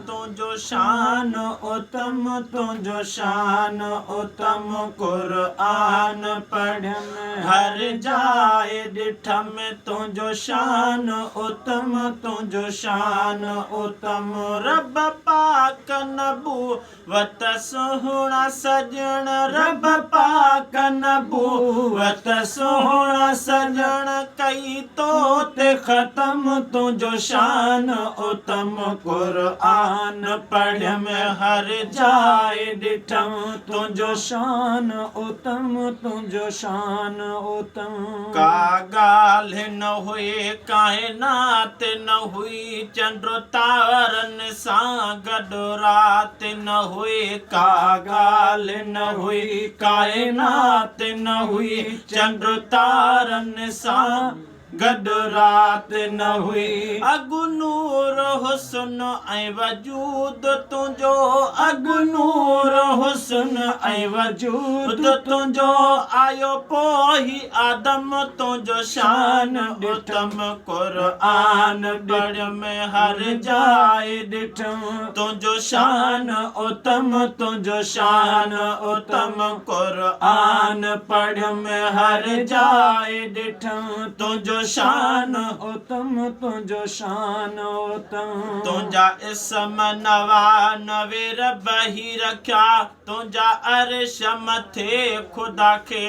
तुझो शान उत्तम तुझो शान उत्तम कुरान पढ़म हर जाए ॾिठम तुझो शान उत्तम तुझो शान उत्तम रब पाक नबूवत सोहणा सजण रब पाक नबूवत सोहणा सजण कई तो ते ख़त्म तुझो शान उत्तम कुरान पढ़म हर जाए ॾिठम तुझो शान उत्तम तुझो शान उत्तम का ॻाल्हि न हुई काइनात न हुई चंड तारनि सां गॾु राति न हुई का ॻाल्हि न हुई काइनात न हुई चंड तारनि सां गॾु राति न हुई अॻु नूर हुस्न ऐं वजूद तुंहिंजो अॻु नूर हुस्न ऐं वजूद तुंहिंजो आयो पोइ आदम तुंहिंजो शान उत्तम कुरान पढ़म हर जाए ॾिठम तुंहिंजो शान उत्तम तुंहिंजो शान उत्तम कुरान पढ़म हर जाए ॾिठम तुंहिंजो शान उत्तम तुझो शान उत्तम तुझा इसम नवा नवे रब ही रखा तुझा अर्श मथे खुदा खे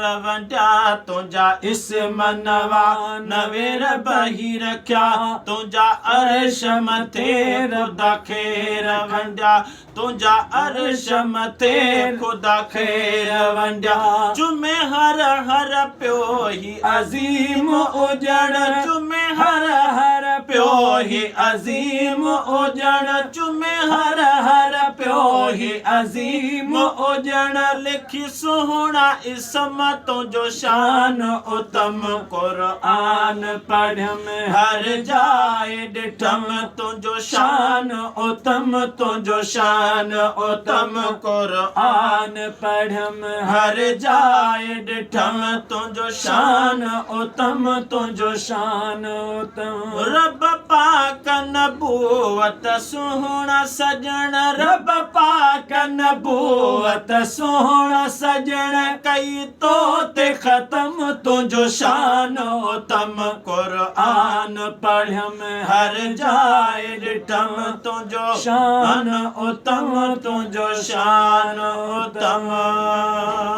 रवंडिया तुझा इसम नवा नवे रब ही रखा तुझा अर्श मथे खुदा खे रवंडिया तुझा अर्श मथे खुदा खे रवंडिया चुमे हर हर पियो ही अज़ीम उजण चुमे हर हर पियो ही अज़ीम उजण चुमे हर हर पियो ही अज़ीम उजण लिखी सुहिणा इसम तुझो शान उत्तम कुरान पढ़म हर जाए ॾिठम तुझो शान उत्तम तुझो शान उत्तम कुरान पढ़म हर जाए ॾिठम तुझो शान उत्तम तुझो शान उत्तम रब पाक नबूवत सुहिणा सजण रब पाक नबूवत सुहिणा सजण कई तो ते ख़त्म तुझो शान उत्तम कुरान पढ़म हर जाए ॾिठम तुझो शान उत्तम तुझो शान उत्तम